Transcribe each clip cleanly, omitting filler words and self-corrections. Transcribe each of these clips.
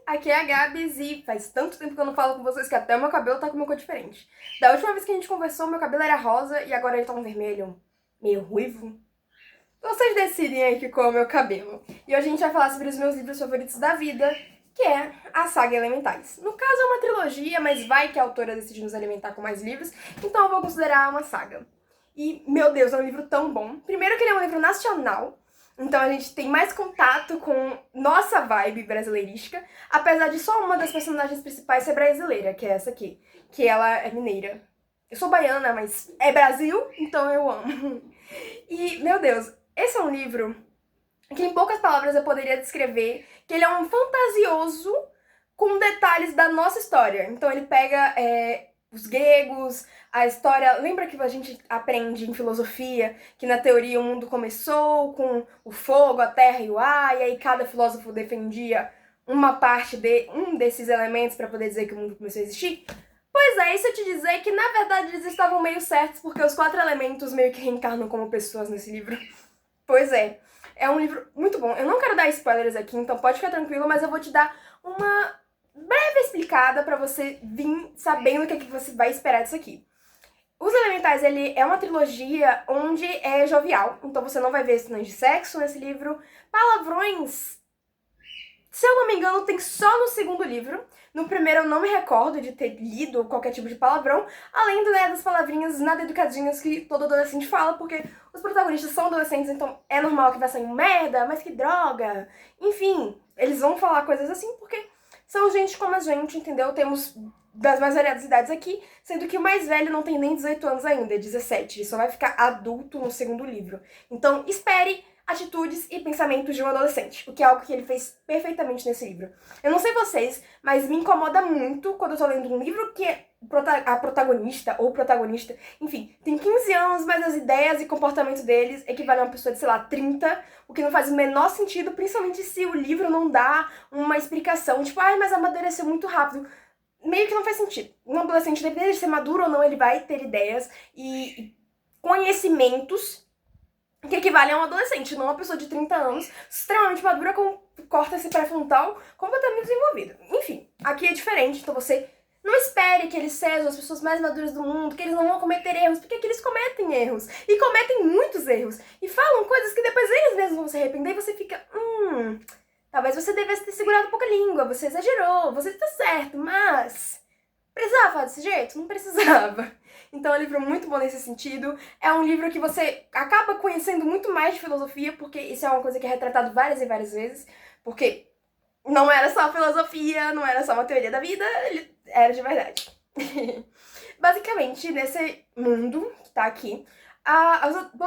Aqui é a Gabs e faz tanto tempo que eu não falo com vocês que até o meu cabelo tá com uma cor diferente. Da última vez que a gente conversou, meu cabelo era rosa e agora ele tá um vermelho meio ruivo. Vocês decidem aí que cor é o meu cabelo. E hoje a gente vai falar sobre os meus livros favoritos da vida, que é a saga Elementais. No caso é uma trilogia, mas vai que a autora decide nos alimentar com mais livros, então eu vou considerar uma saga. E, meu Deus, é um livro tão bom. Primeiro que ele é um livro nacional, então a gente tem mais contato com nossa vibe brasileirística, apesar de só uma das personagens principais ser brasileira, que é essa aqui, que ela é mineira. Eu sou baiana, mas é Brasil, então eu amo. E, meu Deus, esse é um livro que em poucas palavras eu poderia descrever que ele é um fantasioso com detalhes da nossa história. Então ele pega os gregos, a história... Lembra que a gente aprende em filosofia que na teoria o mundo começou com o fogo, a terra e o ar, e aí cada filósofo defendia uma parte de um desses elementos para poder dizer que o mundo começou a existir? Pois é, isso eu te dizer que na verdade eles estavam meio certos, porque os 4 elementos meio que reencarnam como pessoas nesse livro. Pois é um livro muito bom. Eu não quero dar spoilers aqui, então pode ficar tranquilo, mas eu vou te dar uma breve explicada pra você vir sabendo o que você vai esperar disso aqui. Os Elementais, ele é uma trilogia onde é jovial, então você não vai ver cenas de sexo nesse livro. Palavrões, se eu não me engano, tem só no segundo livro. No primeiro eu não me recordo de ter lido qualquer tipo de palavrão, além das palavrinhas nada educadinhas que todo adolescente fala, porque os protagonistas são adolescentes, então é normal que vai sair um merda, mas que droga. Enfim, eles vão falar coisas assim porque são gente como a gente, entendeu? Temos das mais variadas idades aqui, sendo que o mais velho não tem nem 18 anos ainda, é 17. Ele só vai ficar adulto no segundo livro. Então espere atitudes e pensamentos de um adolescente, o que é algo que ele fez perfeitamente nesse livro. Eu não sei vocês, mas me incomoda muito quando eu tô lendo um livro que a protagonista ou protagonista, enfim, tem 15 anos, mas as ideias e comportamento deles equivalem a uma pessoa de, sei lá, 30, o que não faz o menor sentido, principalmente se o livro não dá uma explicação, tipo, ai, mas amadureceu muito rápido. Meio que não faz sentido. Um adolescente, dependendo de ser maduro ou não, ele vai ter ideias e conhecimentos que equivale a um adolescente, não uma pessoa de 30 anos, extremamente madura, com córtex pré-frontal completamente desenvolvido. Enfim, aqui é diferente, então você não espere que eles sejam as pessoas mais maduras do mundo, que eles não vão cometer erros, porque aqui eles cometem erros, e cometem muitos erros, e falam coisas que depois eles mesmos vão se arrepender, e você fica, talvez você devesse ter segurado um pouco a língua, você exagerou, você tá certo, mas... Precisava falar desse jeito? Não precisava. Então é um livro muito bom nesse sentido. É um livro que você acaba conhecendo muito mais de filosofia, porque isso é uma coisa que é retratado várias e várias vezes. Porque não era só filosofia, não era só uma teoria da vida, ele era de verdade. Basicamente, nesse mundo que tá aqui,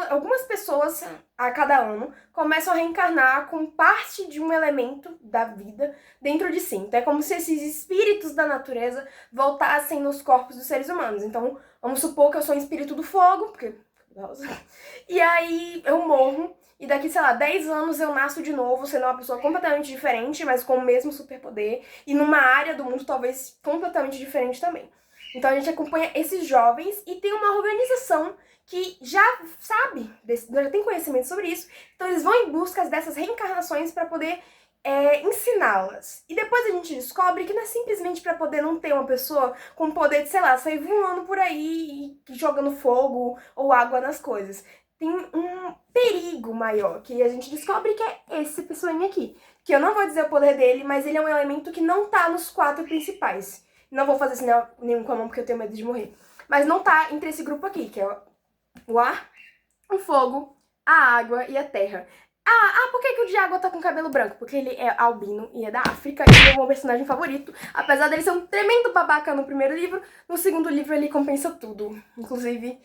algumas pessoas a cada ano começam a reencarnar com parte de um elemento da vida dentro de si. Então é como se esses espíritos da natureza voltassem nos corpos dos seres humanos. Então vamos supor que eu sou um espírito do fogo, porque... E aí eu morro, e daqui, sei lá, 10 anos eu nasço de novo, sendo uma pessoa completamente diferente, mas com o mesmo superpoder, e numa área do mundo talvez completamente diferente também. Então a gente acompanha esses jovens e tem uma organização que já sabe, já tem conhecimento sobre isso, então eles vão em busca dessas reencarnações para poder ensiná-las. E depois a gente descobre que não é simplesmente para poder não ter uma pessoa com o poder de, sei lá, sair voando por aí e jogando fogo ou água nas coisas. Tem um perigo maior, que a gente descobre que é esse pessoinha aqui. Que eu não vou dizer o poder dele, mas ele é um elemento que não tá nos 4 principais. Não vou fazer sinal nenhum com a mão porque eu tenho medo de morrer. Mas não tá entre esse grupo aqui, que é o ar, o fogo, a água e a terra. Por que o de água tá com cabelo branco? Porque ele é albino e é da África e é o meu personagem favorito. Apesar dele ser um tremendo babaca no primeiro livro, no segundo livro ele compensa tudo. Inclusive,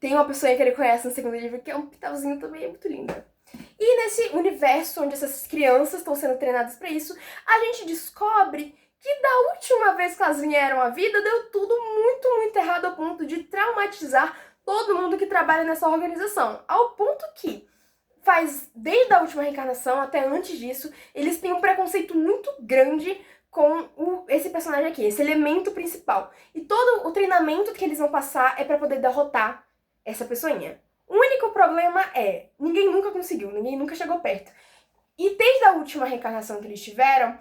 tem uma pessoa que ele conhece no segundo livro que é um pitauzinho também, é muito linda. E nesse universo onde essas crianças estão sendo treinadas pra isso, a gente descobre que da última vez que elas vieram à vida, deu tudo muito, muito errado ao ponto de traumatizar todo mundo que trabalha nessa organização. Ao ponto que desde a última reencarnação até antes disso, eles têm um preconceito muito grande com esse personagem aqui, esse elemento principal. E todo o treinamento que eles vão passar é pra poder derrotar essa pessoinha. O único problema é, ninguém nunca conseguiu, ninguém nunca chegou perto. E desde a última reencarnação que eles tiveram,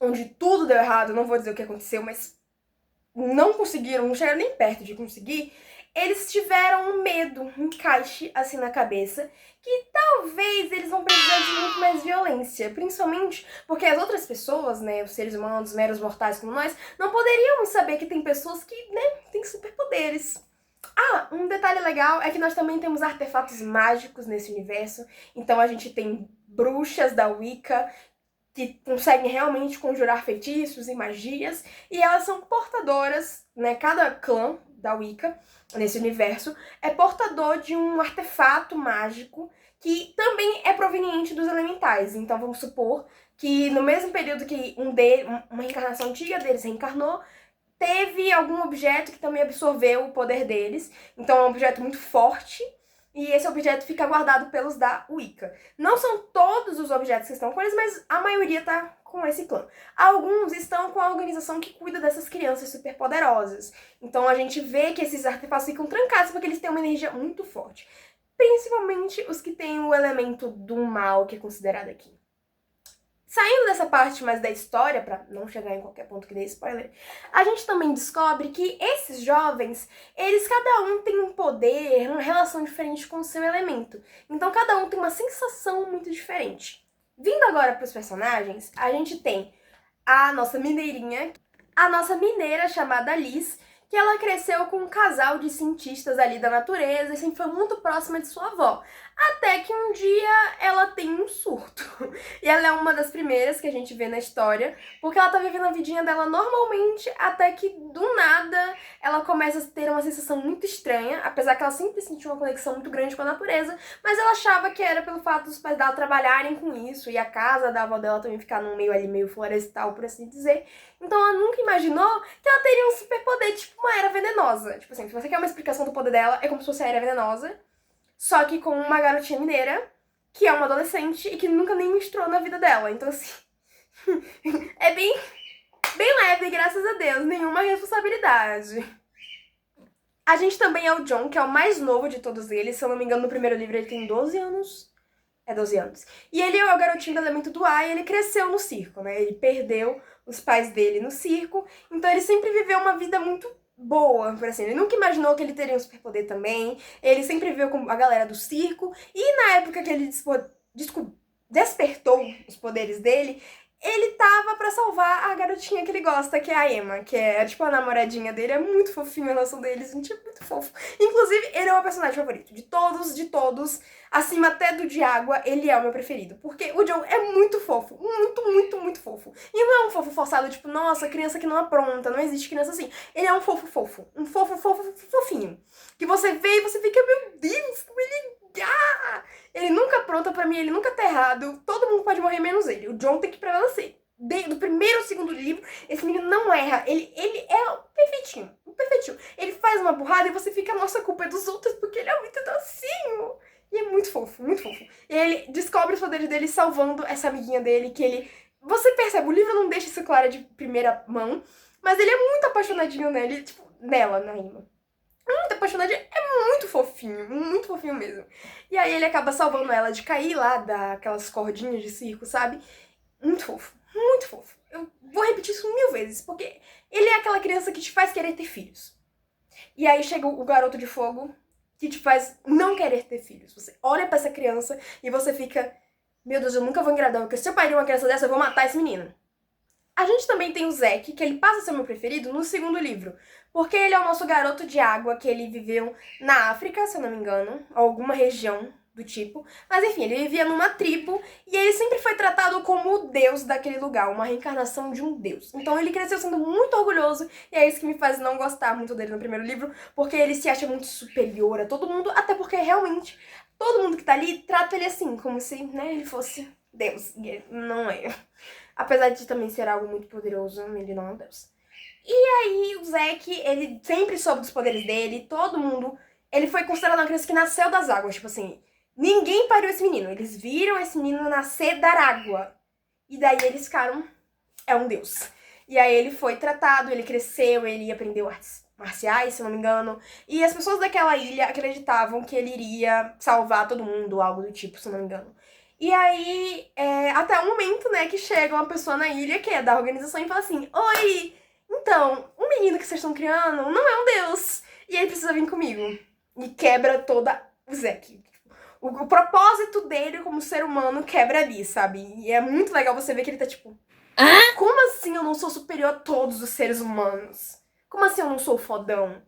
onde tudo deu errado, não vou dizer o que aconteceu, mas não conseguiram, não chegaram nem perto de conseguir, eles tiveram um medo, um encaixe assim na cabeça, que talvez eles vão precisar de muito mais violência, principalmente porque as outras pessoas, né, os seres humanos, meros mortais como nós, não poderiam saber que tem pessoas que, né, têm superpoderes. Ah, um detalhe legal é que nós também temos artefatos mágicos nesse universo, então a gente tem bruxas da Wicca, que conseguem realmente conjurar feitiços e magias, e elas são portadoras, né? Cada clã da Wicca, nesse universo, é portador de um artefato mágico que também é proveniente dos elementais. Então vamos supor que no mesmo período que uma reencarnação antiga deles reencarnou, teve algum objeto que também absorveu o poder deles. Então é um objeto muito forte, e esse objeto fica guardado pelos da Wicca. Não são todos os objetos que estão com eles, mas a maioria tá com esse clã. Alguns estão com a organização que cuida dessas crianças superpoderosas. Então a gente vê que esses artefatos ficam trancados porque eles têm uma energia muito forte. Principalmente os que têm o elemento do mal, que é considerado aqui. Saindo dessa parte mais da história, pra não chegar em qualquer ponto que dê spoiler, a gente também descobre que esses jovens, eles cada um tem um poder, uma relação diferente com o seu elemento. Então cada um tem uma sensação muito diferente. Vindo agora para os personagens, a gente tem a nossa mineirinha, a nossa mineira chamada Liz, que ela cresceu com um casal de cientistas ali da natureza e sempre foi muito próxima de sua avó. Até que um dia ela tem um surto. E ela é uma das primeiras que a gente vê na história, porque ela tá vivendo a vidinha dela normalmente, até que do nada ela começa a ter uma sensação muito estranha, apesar que ela sempre sentiu uma conexão muito grande com a natureza, mas ela achava que era pelo fato dos pais dela trabalharem com isso, e a casa da avó dela também ficar num meio ali meio florestal, por assim dizer. Então ela nunca imaginou que ela teria um superpoder, tipo uma era venenosa. Tipo assim, se você quer uma explicação do poder dela, é como se fosse a era venenosa, só que com uma garotinha mineira, que é uma adolescente e que nunca nem menstruou na vida dela. Então, assim, é bem leve, graças a Deus, nenhuma responsabilidade. A gente também é o John, que é o mais novo de todos eles. Se eu não me engano, no primeiro livro ele tem 12 anos. É 12 anos. E ele é o garotinho do elemento do ar e ele cresceu no circo, né? Ele perdeu os pais dele no circo, então ele sempre viveu uma vida muito boa, por assim. Ele nunca imaginou que ele teria um superpoder também. Ele sempre viveu com a galera do circo. E na época que ele despertou os poderes dele, ele tava pra salvar a garotinha que ele gosta, que é a Emma, que é tipo a namoradinha dele. É muito fofinho a relação deles, gente, é muito fofo. Inclusive, ele é o meu personagem favorito. De todos, acima até do de água, ele é o meu preferido. Porque o John é muito fofo. Muito fofo. E não é um fofo forçado, tipo, nossa, criança que não apronta, não existe criança assim. Ele é um fofo. Um fofo fofinho. Que você vê e você fica, meu Deus, como ele... Ele nunca apronta pra mim, ele nunca tá errado. Todo mundo pode morrer menos ele. O John tem que prevalecer. Do primeiro ao segundo livro, esse menino não erra. Ele é o perfeitinho. Ele faz uma burrada e você fica, nossa, a culpa é dos outros, porque ele é muito docinho. E é muito fofo. E ele descobre os poderes dele salvando essa amiguinha dele, que ele... Você percebe, o livro não deixa isso claro de primeira mão, mas ele é muito apaixonadinho nele, tipo, nela, na Emma. Muito apaixonadinho, é muito fofinho mesmo. E aí ele acaba salvando ela de cair lá daquelas cordinhas de circo, sabe? Muito fofo. Eu vou repetir isso 1000 vezes, porque ele é aquela criança que te faz querer ter filhos. E aí chega o garoto de fogo, que te faz não querer ter filhos. Você olha pra essa criança e você fica, meu Deus, eu nunca vou engravidar, porque se eu parir uma criança dessa, eu vou matar esse menino. A gente também tem o Zack, que ele passa a ser meu preferido no segundo livro, porque ele é o nosso garoto de água, que ele viveu na África, se eu não me engano, alguma região do tipo. Mas enfim, ele vivia numa tribo e ele sempre foi tratado como o deus daquele lugar, uma reencarnação de um deus. Então ele cresceu sendo muito orgulhoso e é isso que me faz não gostar muito dele no primeiro livro, porque ele se acha muito superior a todo mundo, até porque realmente todo mundo que tá ali trata ele assim, como se, né, ele fosse deus, e ele não é. Apesar de também ser algo muito poderoso, ele não é um deus. E aí o Zack, ele sempre soube dos poderes dele, todo mundo... Ele foi considerado uma criança que nasceu das águas, tipo assim... Ninguém pariu esse menino, eles viram esse menino nascer da água. E daí eles ficaram... É um deus. E aí ele foi tratado, ele cresceu, ele aprendeu artes marciais, se não me engano. E as pessoas daquela ilha acreditavam que ele iria salvar todo mundo, algo do tipo, se não me engano. E aí, até o momento, né, que chega uma pessoa na ilha, que é da organização, e fala assim, oi, então, o menino que vocês estão criando não é um deus, e ele precisa vir comigo. E quebra toda o Zack. O propósito dele como ser humano quebra ali, sabe? E é muito legal você ver que ele tá tipo, como assim eu não sou superior a todos os seres humanos? Como assim eu não sou fodão?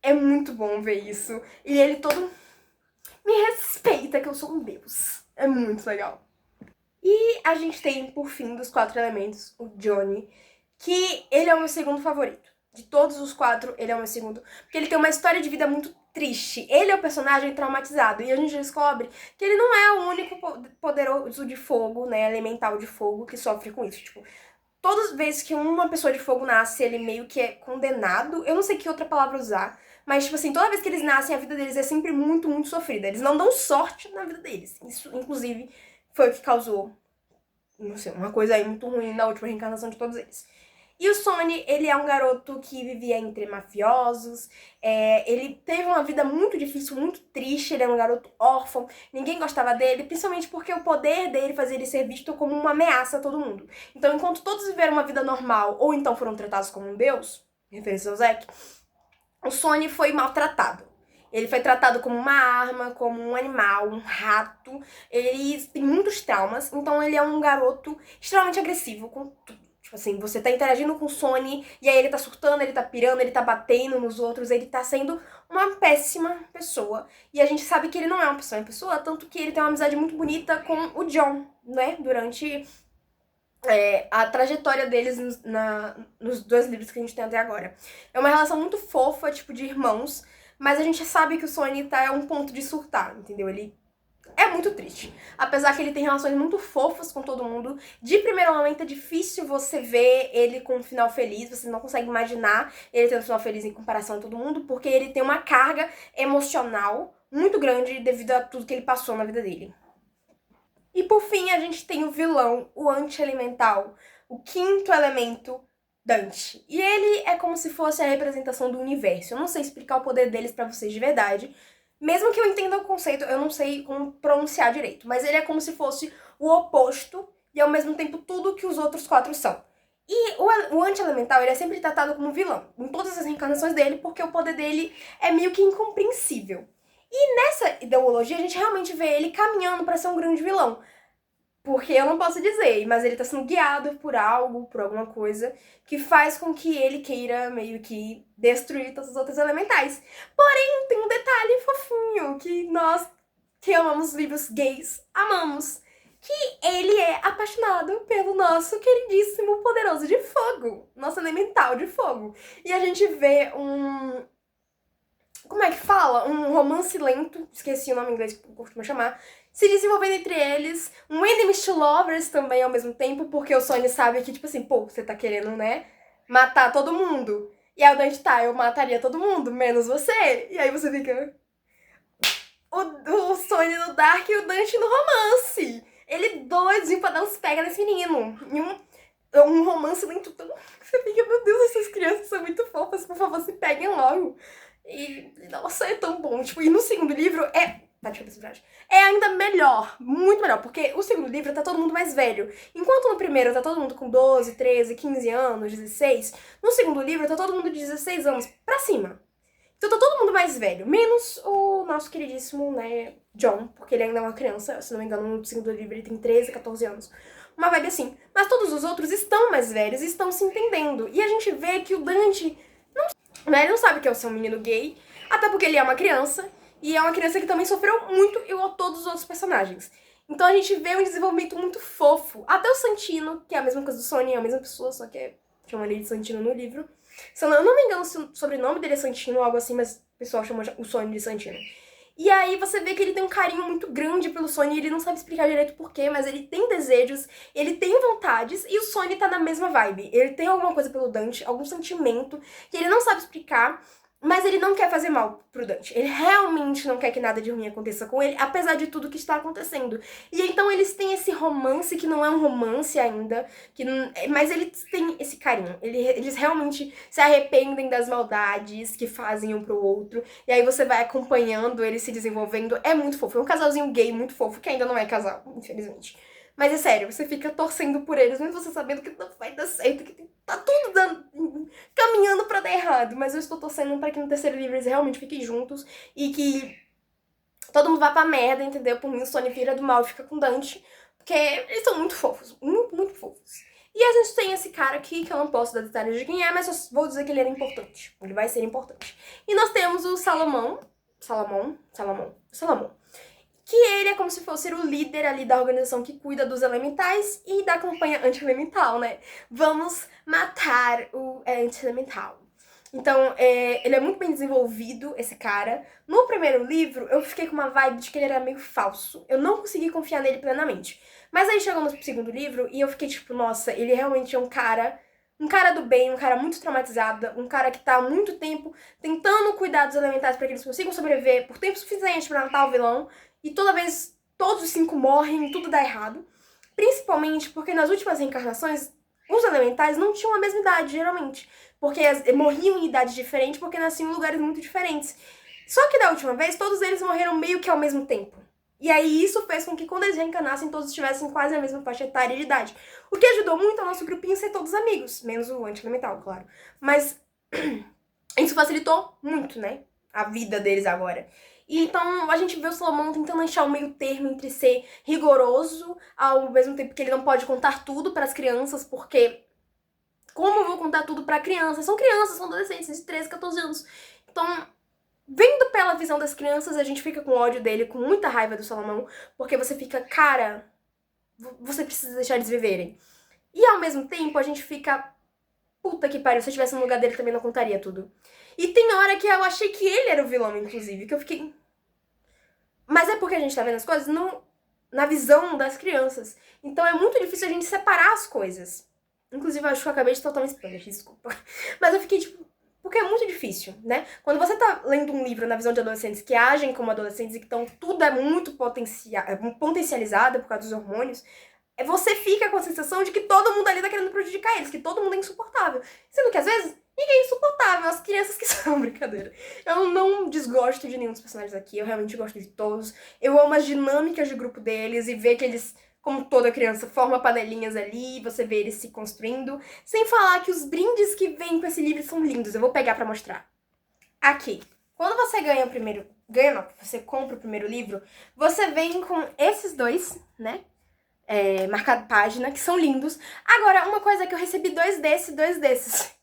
É muito bom ver isso. E ele todo me respeita que eu sou um deus. É muito legal. E a gente tem, por fim, dos 4 elementos, o Johnny, que ele é o meu segundo favorito. De todos os 4, ele é o meu segundo. Porque ele tem uma história de vida muito triste. Ele é o personagem traumatizado. E a gente descobre que ele não é o único poderoso de fogo, né, elemental de fogo, que sofre com isso. Tipo, todas as vezes que uma pessoa de fogo nasce, ele meio que é condenado. Eu não sei que outra palavra usar. Mas, tipo assim, toda vez que eles nascem, a vida deles é sempre muito, muito sofrida. Eles não dão sorte na vida deles. Isso, inclusive, foi o que causou, não sei, uma coisa aí muito ruim na última reencarnação de todos eles. E o Sonny, ele é um garoto que vivia entre mafiosos, ele teve uma vida muito difícil, muito triste, ele é um garoto órfão, ninguém gostava dele, principalmente porque o poder dele fazia ele ser visto como uma ameaça a todo mundo. Então, enquanto todos viveram uma vida normal, ou então foram tratados como um deus, referência ao Zack, o Sonny foi maltratado. Ele foi tratado como uma arma, como um animal, um rato. Ele tem muitos traumas, então ele é um garoto extremamente agressivo com tudo. Tipo assim, você tá interagindo com o Sonny, e aí ele tá surtando, ele tá pirando, ele tá batendo nos outros, ele tá sendo uma péssima pessoa. E a gente sabe que ele não é uma péssima pessoa, tanto que ele tem uma amizade muito bonita com o John, né? Durante a trajetória deles nos 2 livros que a gente tem até agora. É uma relação muito fofa, tipo, de irmãos, mas a gente sabe que o Sonny tá a um ponto de surtar, entendeu? Ele é muito triste. Apesar que ele tem relações muito fofas com todo mundo, de primeiro momento é difícil você ver ele com um final feliz, você não consegue imaginar ele tendo um final feliz em comparação a todo mundo, porque ele tem uma carga emocional muito grande devido a tudo que ele passou na vida dele. E por fim, a gente tem o vilão, o anti-elemental, o 5º elemento, Dante. E ele é como se fosse a representação do universo. Eu não sei explicar o poder deles pra vocês de verdade. Mesmo que eu entenda o conceito, eu não sei como pronunciar direito. Mas ele é como se fosse o oposto e ao mesmo tempo tudo que os outros 4 são. E o anti-elemental, ele é sempre tratado como vilão em todas as reencarnações dele, porque o poder dele é meio que incompreensível. E nessa ideologia, a gente realmente vê ele caminhando pra ser um grande vilão. Porque eu não posso dizer, mas ele tá sendo guiado por algo, por alguma coisa, que faz com que ele queira meio que destruir todos os outros elementais. Porém, tem um detalhe fofinho que nós que amamos livros gays amamos. Que ele é apaixonado pelo nosso queridíssimo poderoso de fogo. Nosso elemental de fogo. E a gente vê um... Como é que fala? Um romance lento, esqueci o nome em inglês que eu costumo chamar, se desenvolvendo entre eles, um enemies to lovers também ao mesmo tempo, porque o Sonny sabe que, tipo assim, pô, você tá querendo, né, matar todo mundo. E aí o Dante tá, eu mataria todo mundo, menos você. E aí você fica... O Sonny no Dark e o Dante no romance. Ele doidinho pra dar uns pega nesse menino. E um romance lento tão... Você fica, meu Deus, essas crianças são muito fofas, por favor, se peguem logo. E, nossa, é tão bom. Tipo, e no segundo livro tá de cabeça pra baixo. É ainda melhor, muito melhor, porque o segundo livro tá todo mundo mais velho. Enquanto no primeiro tá todo mundo com 12, 13, 15 anos, 16, no segundo livro tá todo mundo de 16 anos pra cima. Então tá todo mundo mais velho, menos o nosso queridíssimo, né, John, porque ele ainda é uma criança, se não me engano, no segundo livro ele tem 13, 14 anos. Uma vibe assim. Mas todos os outros estão mais velhos, estão se entendendo. E a gente vê que o Dante ele não sabe que é ser um menino gay, até porque ele é uma criança, e é uma criança que também sofreu muito igual a todos os outros personagens. Então a gente vê um desenvolvimento muito fofo. Até o Santino, que é a mesma coisa do Sonny, é a mesma pessoa, só que chama ele de Santino no livro. Se eu não me engano se o sobrenome dele é Santino ou algo assim, mas o pessoal chama o Sonny de Santino. E aí você vê que ele tem um carinho muito grande pelo Sonny, ele não sabe explicar direito porquê, mas ele tem desejos, ele tem vontades, e o Sonny tá na mesma vibe. Ele tem alguma coisa pelo Dante, algum sentimento, que ele não sabe explicar, Mas ele não quer fazer mal pro Dante. Ele realmente não quer que nada de ruim aconteça com ele, apesar de tudo que está acontecendo. E então eles têm esse romance, que não é um romance ainda, mas eles têm esse carinho. Eles realmente se arrependem das maldades que fazem um pro outro. E aí você vai acompanhando eles se desenvolvendo. É muito fofo. É um casalzinho gay muito fofo, que ainda não é casal, infelizmente. Mas é sério, você fica torcendo por eles, mesmo você sabendo que não vai dar certo, que tá tudo caminhando pra dar errado. Mas eu estou torcendo pra que no terceiro livro eles realmente fiquem juntos e que todo mundo vá pra merda, entendeu? Por mim, o Sony vira do mal e fica com Dante, porque eles são muito fofos, muito, muito fofos. E a gente tem esse cara aqui, que eu não posso dar detalhes de quem é, mas eu vou dizer que ele era importante. Ele vai ser importante. E nós temos o Salomão, que ele é como se fosse o líder ali da organização que cuida dos elementais e da campanha anti-elemental, né? Vamos matar o anti-elemental. Então, ele é muito bem desenvolvido, esse cara. No primeiro livro, eu fiquei com uma vibe de que ele era meio falso. Eu não consegui confiar nele plenamente. Mas aí chegou no segundo livro e eu fiquei tipo, nossa, ele realmente é um cara do bem, um cara muito traumatizado, um cara que tá há muito tempo tentando cuidar dos elementais para que eles consigam sobreviver por tempo suficiente para matar o vilão. E toda vez, todos os 5 morrem, tudo dá errado. Principalmente porque nas últimas reencarnações, os elementais não tinham a mesma idade, geralmente. Porque morriam em idades diferentes, porque nasciam em lugares muito diferentes. Só que da última vez, todos eles morreram meio que ao mesmo tempo. E aí isso fez com que quando eles reencarnassem, todos estivessem quase na mesma faixa etária de idade. O que ajudou muito ao nosso grupinho ser todos amigos. Menos o anti-elemental, claro. Mas isso facilitou muito, né? A vida deles agora. E então a gente vê o Salomão tentando achar o meio termo entre ser rigoroso, ao mesmo tempo que ele não pode contar tudo para as crianças, porque como eu vou contar tudo para crianças? São crianças, são adolescentes de 13, 14 anos. Então, vendo pela visão das crianças, a gente fica com ódio dele, com muita raiva do Salomão, porque você fica, cara, você precisa deixar eles viverem. E ao mesmo tempo a gente fica, puta que pariu, se eu estivesse no lugar dele também não contaria tudo. E tem hora que eu achei que ele era o vilão, inclusive, que eu fiquei... Mas é porque a gente tá vendo as coisas na visão das crianças. Então é muito difícil a gente separar as coisas. Inclusive, eu acho que eu acabei de soltar um spoiler, desculpa. Mas eu fiquei tipo... Porque é muito difícil, né? Quando você tá lendo um livro na visão de adolescentes que agem como adolescentes e que tudo é muito potencializado por causa dos hormônios, você fica com a sensação de que todo mundo ali tá querendo prejudicar eles, que todo mundo é insuportável. Sendo que às vezes ninguém é insuportável, as crianças que são, brincadeira. Eu não desgosto de nenhum dos personagens aqui, eu realmente gosto de todos. Eu amo as dinâmicas de grupo deles e ver que eles, como toda criança, formam panelinhas ali, você vê eles se construindo. Sem falar que os brindes que vêm com esse livro são lindos, eu vou pegar pra mostrar. Aqui. Quando você ganha o primeiro... Ganha não, você compra o primeiro livro, você vem com esses dois, né? Marcado página, que são lindos. Agora, uma coisa é que eu recebi dois desses.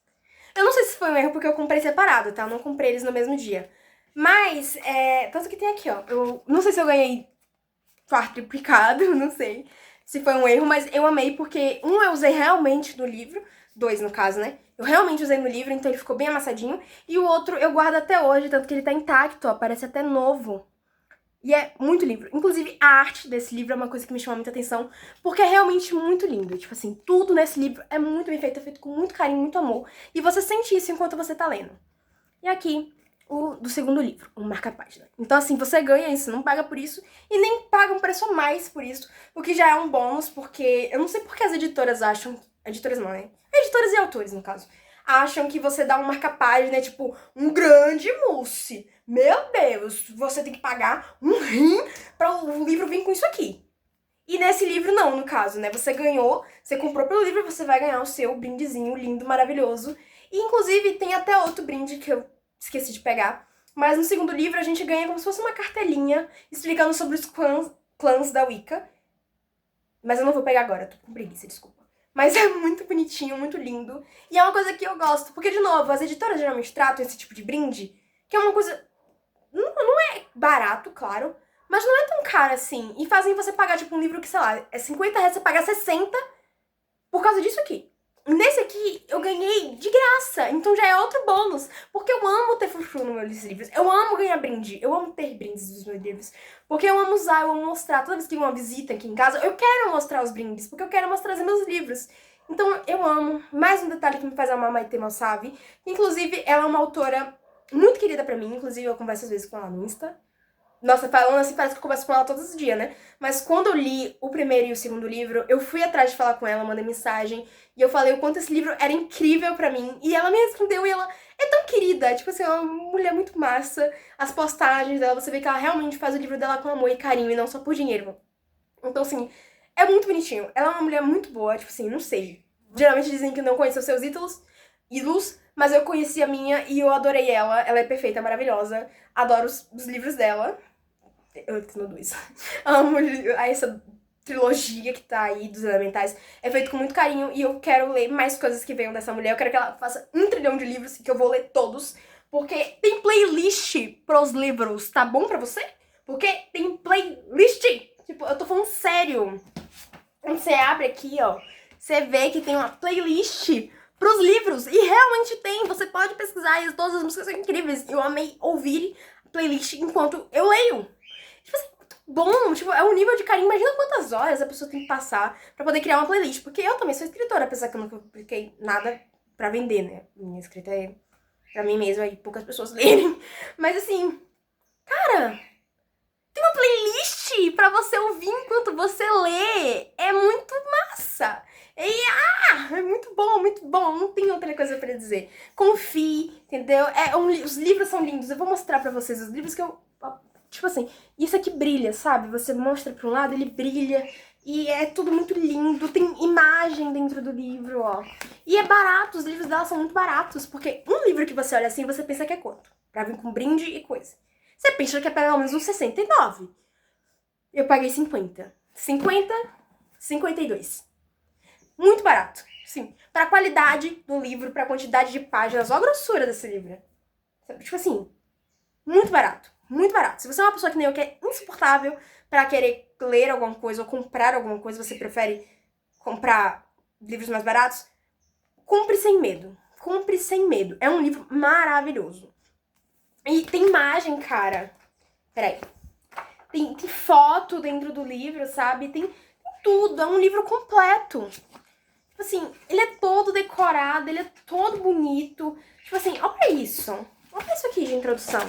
Eu não sei se foi um erro porque eu comprei separado, tá? Eu não comprei eles no mesmo dia. Mas, tanto que tem aqui, ó. Eu não sei se eu ganhei quadruplicado, não sei se foi um erro, mas eu amei porque um eu usei realmente no livro, 2 no caso, né? Eu realmente usei no livro, então ele ficou bem amassadinho. E o outro eu guardo até hoje, tanto que ele tá intacto, ó, parece até novo. E é muito lindo. Inclusive, a arte desse livro é uma coisa que me chama muita atenção, porque é realmente muito lindo. Tipo assim, tudo nesse livro é muito bem feito, é feito com muito carinho, muito amor. E você sente isso enquanto você tá lendo. E aqui, o do segundo livro, o marca-página. Então assim, você ganha isso, não paga por isso, e nem paga um preço a mais por isso, o que já é um bônus, porque eu não sei porque as editoras acham... Editoras não, né? Editoras e autores, no caso. Acham que você dá um marca-página, tipo, um grande mousse. Meu Deus, você tem que pagar um rim para o livro vir com isso aqui. E nesse livro não, no caso, né? Você ganhou, você comprou pelo livro, você vai ganhar o seu brindezinho lindo, maravilhoso. E inclusive tem até outro brinde que eu esqueci de pegar. Mas no segundo livro a gente ganha como se fosse uma cartelinha explicando sobre os clãs da Wicca. Mas eu não vou pegar agora, tô com preguiça, desculpa. Mas é muito bonitinho, muito lindo. E é uma coisa que eu gosto, porque, de novo, as editoras geralmente tratam esse tipo de brinde, que é uma coisa... Não é barato, claro, mas não é tão caro assim. E fazem você pagar, tipo, um livro que, sei lá, é 50 reais, você paga 60 por causa disso aqui. Nesse aqui, eu ganhei de graça, então já é outro bônus. Porque eu amo ter frufru nos meus livros, eu amo ganhar brinde, eu amo ter brindes dos meus livros. Porque eu amo usar, eu amo mostrar. Toda vez que tem uma visita aqui em casa, eu quero mostrar os brindes, porque eu quero mostrar os meus livros. Então eu amo. Mais um detalhe que me faz amar Maite Massavi. Inclusive, ela é uma autora muito querida pra mim, inclusive eu converso às vezes com ela no Insta. Nossa, falando assim, parece que eu converso com ela todos os dias, né? Mas quando eu li o primeiro e o segundo livro, eu fui atrás de falar com ela, mandei mensagem, e eu falei o quanto esse livro era incrível pra mim. E ela me respondeu, e ela é tão querida, tipo assim, é uma mulher muito massa. As postagens dela, você vê que ela realmente faz o livro dela com amor e carinho, e não só por dinheiro. Então, assim, é muito bonitinho. Ela é uma mulher muito boa, tipo assim, não sei. Geralmente dizem que não conheceu seus ídolos, mas eu conheci a minha e eu adorei ela. Ela é perfeita, maravilhosa. Adoro os livros dela. Eu tenho dois. Amo essa trilogia que tá aí dos Elementais. É feito com muito carinho e eu quero ler mais coisas que venham dessa mulher. Eu quero que ela faça 1 trilhão de livros e que eu vou ler todos. Porque tem playlist pros livros, tá bom pra você? Porque tem playlist. Tipo, eu tô falando sério. Quando você abre aqui, ó, você vê que tem uma playlist pros livros. E realmente tem. Você pode pesquisar e todas as músicas são incríveis. Eu amei ouvir a playlist enquanto eu leio. Tipo assim, muito bom. Tipo, é um nível de carinho. Imagina quantas horas a pessoa tem que passar pra poder criar uma playlist. Porque eu também sou escritora, apesar que eu nunca publiquei nada pra vender, né? Minha escrita é pra mim mesma e poucas pessoas lerem. Mas assim, cara, tem uma playlist pra você ouvir enquanto você lê. É muito massa. É muito bom, muito bom. Não tem outra coisa pra dizer. Confie, entendeu? Os livros são lindos. Eu vou mostrar pra vocês os livros que eu... Tipo assim, isso aqui brilha, sabe? Você mostra pra um lado, ele brilha. E é tudo muito lindo. Tem imagem dentro do livro, ó. E é barato, os livros dela são muito baratos. Porque um livro que você olha assim, você pensa que é quanto? Pra vir com brinde e coisa. Você pensa que é pelo menos uns 69. Eu paguei 50. 50, 52. Muito barato. Sim. Pra qualidade do livro, pra quantidade de páginas, olha a grossura desse livro. Tipo assim, muito barato. Muito barato. Se você é uma pessoa que nem eu, que é insuportável pra querer ler alguma coisa ou comprar alguma coisa, você prefere comprar livros mais baratos, compre sem medo. Compre sem medo. É um livro maravilhoso. E tem imagem, cara. Peraí. Tem foto dentro do livro, sabe? Tem tudo. É um livro completo. Tipo assim, ele é todo decorado, ele é todo bonito. Tipo assim, olha isso. Olha isso aqui de introdução.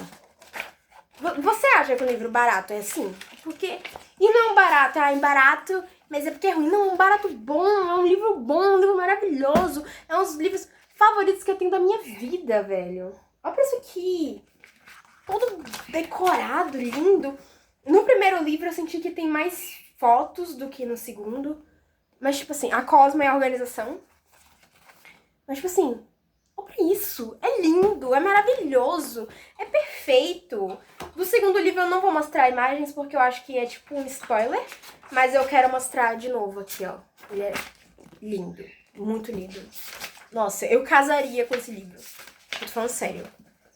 Você acha que o livro barato é assim? Porque... E não é um barato, barato, mas é porque é ruim. Não, é um barato bom, é um livro maravilhoso. É um dos livros favoritos que eu tenho da minha vida, velho. Olha pra isso aqui. Todo decorado, lindo. No primeiro livro eu senti que tem mais fotos do que no segundo. Mas, tipo assim, a Cosmo é a organização. Mas, tipo assim, olha isso. É lindo, é maravilhoso, é perfeito. Do segundo livro eu não vou mostrar imagens porque eu acho que é tipo um spoiler. Mas eu quero mostrar de novo aqui, ó. Ele é lindo, muito lindo. Nossa, eu casaria com esse livro. Eu tô falando sério.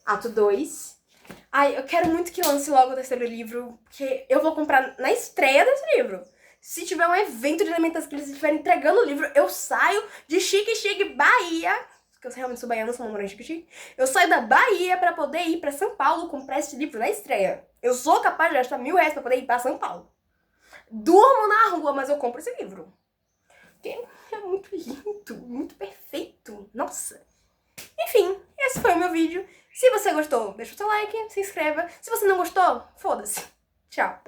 Ato 2. Ai, eu quero muito que lance logo o terceiro livro, porque eu vou comprar na estreia desse livro. Se tiver um evento de alimentação que eles estiverem entregando o livro, eu saio de Chique, Bahia, porque eu realmente sou baiana, sou uma morena Chique. Eu saio da Bahia pra poder ir pra São Paulo comprar esse livro na estreia. Eu sou capaz de gastar R$1.000 pra poder ir pra São Paulo. Durmo na rua, mas eu compro esse livro. Porque é muito lindo, muito perfeito. Nossa. Enfim, esse foi o meu vídeo. Se você gostou, deixa o seu like, se inscreva. Se você não gostou, foda-se. Tchau.